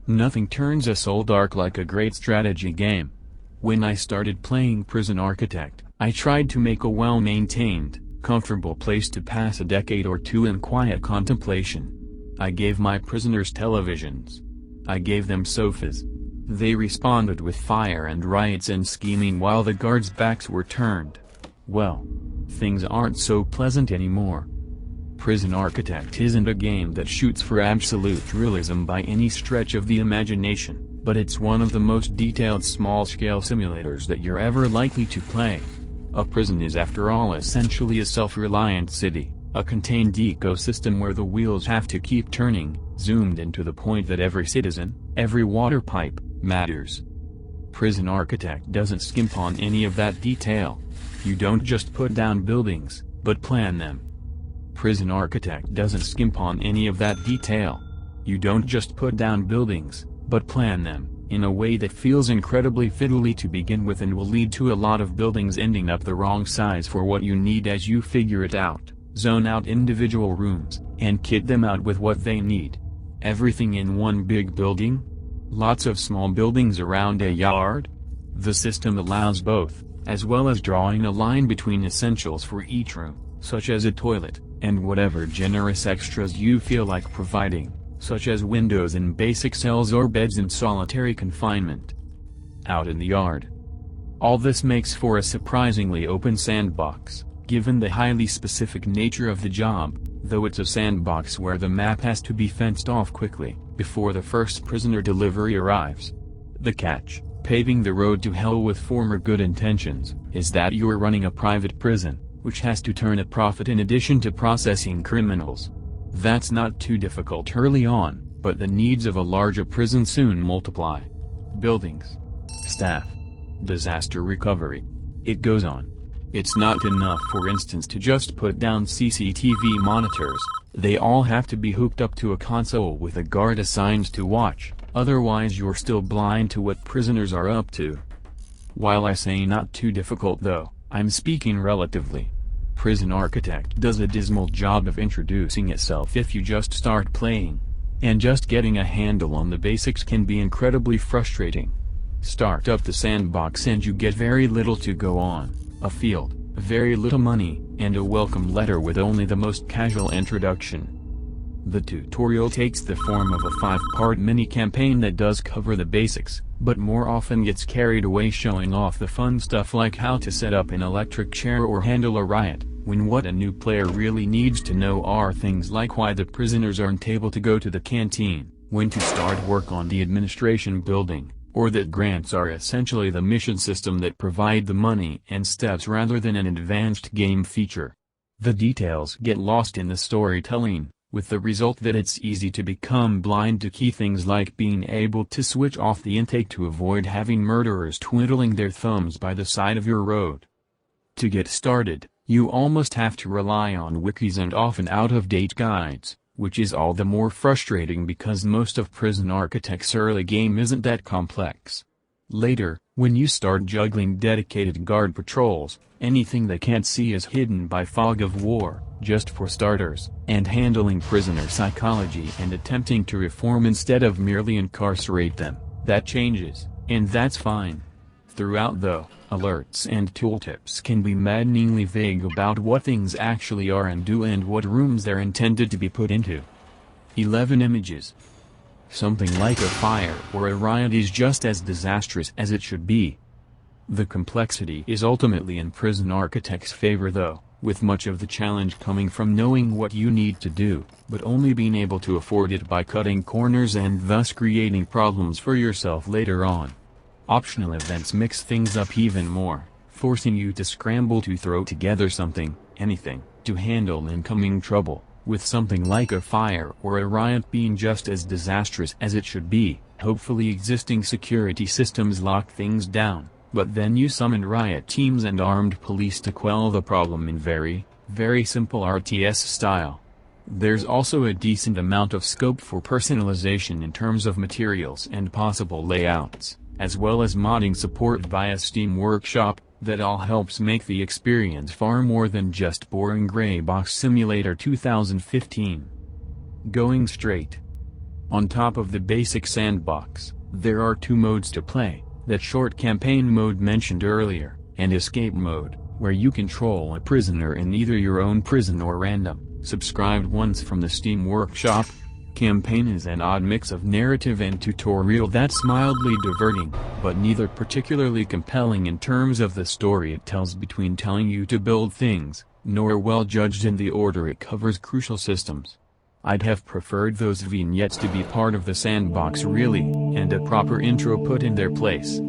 Nothing turns a soul dark like a great strategy game. When I started playing Prison Architect, I tried to make a well-maintained, comfortable place to pass a decade or two in quiet contemplation. I gave my prisoners televisions. I gave them sofas. They responded with fire and riots and scheming while the guards' backs were turned. Well, things aren't so pleasant anymore. Prison Architect isn't a game that shoots for absolute realism by any stretch of the imagination, but it's one of the most detailed small-scale simulators that you're ever likely to play. A prison is after all essentially a self-reliant city, a contained ecosystem where the wheels have to keep turning, zoomed in to the point that every citizen, every water pipe, matters. Prison Architect doesn't skimp on any of that detail. You don't just put down buildings, but plan them. Prison Architect doesn't skimp on any of that detail. You don't just put down buildings, but plan them, in a way that feels incredibly fiddly to begin with and will lead to a lot of buildings ending up the wrong size for what you need as you figure it out, zone out individual rooms, and kit them out with what they need. Everything in one big building? Lots of small buildings around a yard? The system allows both, as well as drawing a line between essentials for each room, such as a toilet, and whatever generous extras you feel like providing, such as windows in basic cells or beds in solitary confinement. Out in the yard. All this makes for a surprisingly open sandbox, given the highly specific nature of the job, though it's a sandbox where the map has to be fenced off quickly, before the first prisoner delivery arrives. The catch, paving the road to hell with former good intentions, is that you're running a private prison, which has to turn a profit in addition to processing criminals. That's not too difficult early on, but the needs of a larger prison soon multiply. Buildings. Staff. Disaster recovery. It goes on. It's not enough, for instance, to just put down CCTV monitors. They all have to be hooked up to a console with a guard assigned to watch, otherwise you're still blind to what prisoners are up to. While I say not too difficult though, I'm speaking relatively. Prison Architect does a dismal job of introducing itself if you just start playing. And just getting a handle on the basics can be incredibly frustrating. Start up the sandbox and you get very little to go on, a field, very little money, and a welcome letter with only the most casual introduction. The tutorial takes the form of a 5-part mini-campaign that does cover the basics, but more often gets carried away showing off the fun stuff like how to set up an electric chair or handle a riot, when what a new player really needs to know are things like why the prisoners aren't able to go to the canteen, when to start work on the administration building, or that grants are essentially the mission system that provide the money and steps rather than an advanced game feature. The details get lost in the storytelling, with the result that it's easy to become blind to key things like being able to switch off the intake to avoid having murderers twiddling their thumbs by the side of your road. To get started, you almost have to rely on wikis and often out-of-date guides, which is all the more frustrating because most of Prison Architect's early game isn't that complex. Later, when you start juggling dedicated guard patrols, anything they can't see is hidden by fog of war, just for starters, and handling prisoner psychology and attempting to reform instead of merely incarcerate them, that changes, and that's fine. Throughout though, alerts and tooltips can be maddeningly vague about what things actually are and do and what rooms they're intended to be put into. 11 images. Something like a fire or a riot is just as disastrous as it should be. The complexity is ultimately in Prison Architect's favor though, with much of the challenge coming from knowing what you need to do, but only being able to afford it by cutting corners and thus creating problems for yourself later on. Optional events mix things up even more, forcing you to scramble to throw together something, anything, to handle incoming trouble, with something like a fire or a riot being just as disastrous as it should be. Hopefully existing security systems lock things down, but then you summon riot teams and armed police to quell the problem in very, very simple RTS style. There's also a decent amount of scope for personalization in terms of materials and possible layouts, as well as modding support via Steam Workshop, that all helps make the experience far more than just boring Grey Box Simulator 2015. Going straight On top of the basic sandbox, there are two modes to play, that short campaign mode mentioned earlier, and escape mode, where you control a prisoner in either your own prison or random, subscribed ones from the Steam Workshop. Campaign is an odd mix of narrative and tutorial that's mildly diverting, but neither particularly compelling in terms of the story it tells between telling you to build things, nor well judged in the order it covers crucial systems. I'd have preferred those vignettes to be part of the sandbox really, and a proper intro put in their place.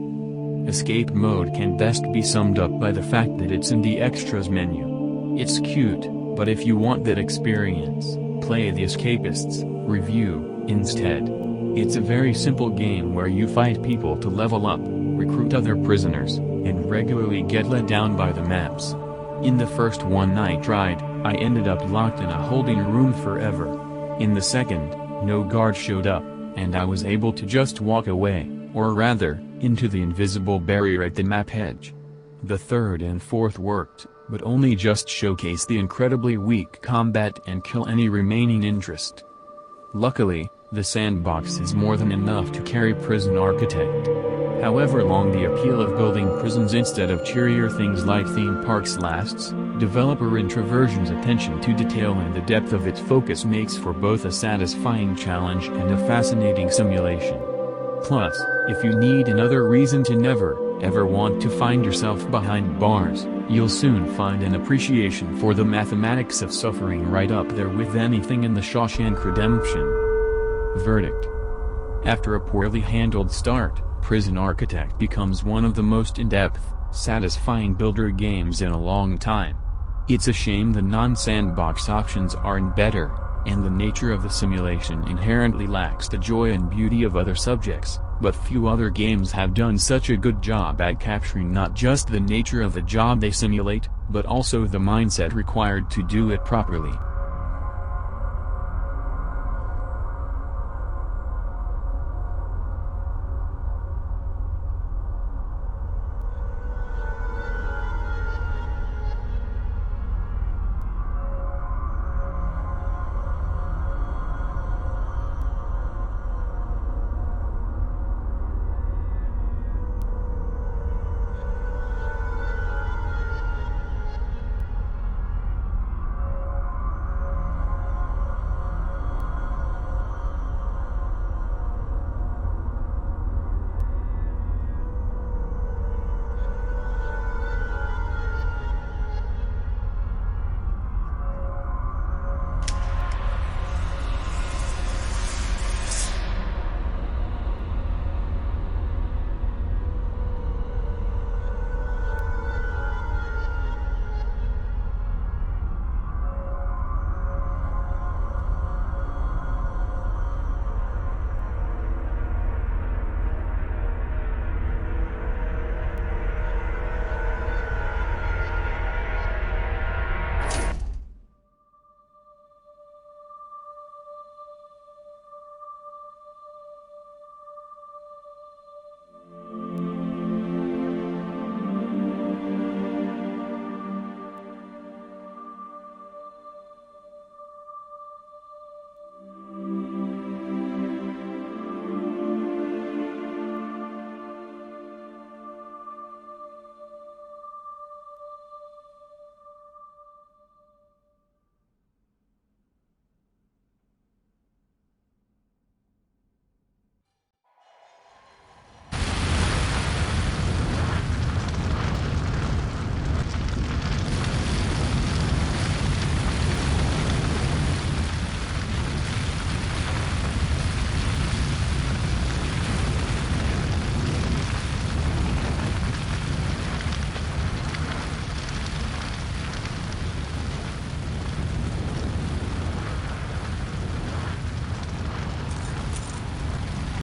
Escape mode can best be summed up by the fact that it's in the extras menu. It's cute, but if you want that experience, play the Escapists review instead. It's a very simple game where you fight people to level up, recruit other prisoners, and regularly get let down by the maps. In the first one I tried, I ended up locked in a holding room forever. In the second, no guard showed up, and I was able to just walk away, or rather, into the invisible barrier at the map edge. The third and fourth worked, but only just showcased the incredibly weak combat and kill any remaining interest. Luckily, the sandbox is more than enough to carry Prison Architect. However long the appeal of building prisons instead of cheerier things like theme parks lasts, developer Introversion's attention to detail and the depth of its focus makes for both a satisfying challenge and a fascinating simulation. Plus, if you need another reason to never, ever want to find yourself behind bars, you'll soon find an appreciation for the mathematics of suffering right up there with anything in the Shawshank Redemption. Verdict. After a poorly handled start, Prison Architect becomes one of the most in-depth, satisfying builder games in a long time. It's a shame the non-sandbox options aren't better, and the nature of the simulation inherently lacks the joy and beauty of other subjects, but few other games have done such a good job at capturing not just the nature of the job they simulate, but also the mindset required to do it properly.